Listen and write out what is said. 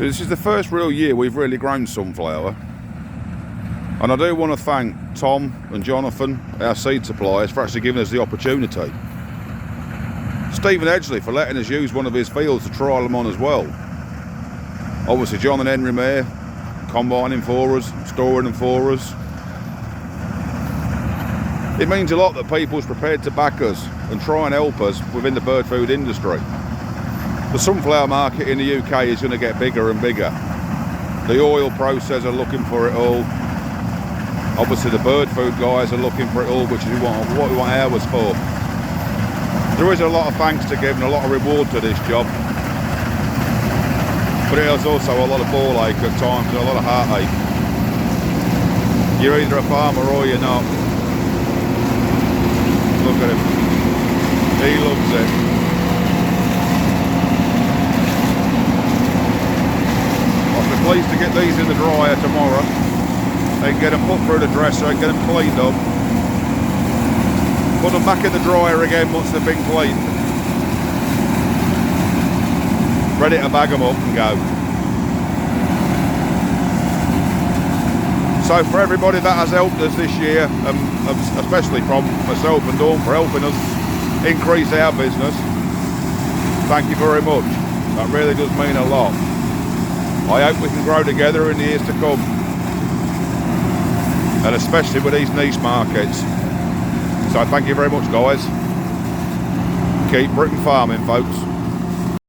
So this is the first real year we've really grown sunflower. And I do want to thank Tom and Jonathan, our seed suppliers, for actually giving us the opportunity. Stephen Edgley for letting us use one of his fields to trial them on as well. Obviously John and Henry Mayer combining for us, storing them for us. It means a lot that people's prepared to back us and try and help us within the bird food industry. The sunflower market in the UK is going to get bigger and bigger. The oil processors are looking for it all. Obviously the bird food guys are looking for it all, which is what we want ours for. There is a lot of thanks to give and a lot of reward to this job. But it is also a lot of ball ache at times and a lot of heartache. You're either a farmer or you're not. Look at him. He loves it. I'll be pleased to get these in the dryer tomorrow. They can get them put through the dresser and get them cleaned up. Put them back in the dryer again once they've been cleaned. Ready to bag them up and go. So for everybody that has helped us this year, especially from myself and Dawn for helping us increase our business, thank you very much. That really does mean a lot. I hope we can grow together in the years to come, and especially with these niche markets. So thank you very much, guys. Keep Britain farming, folks.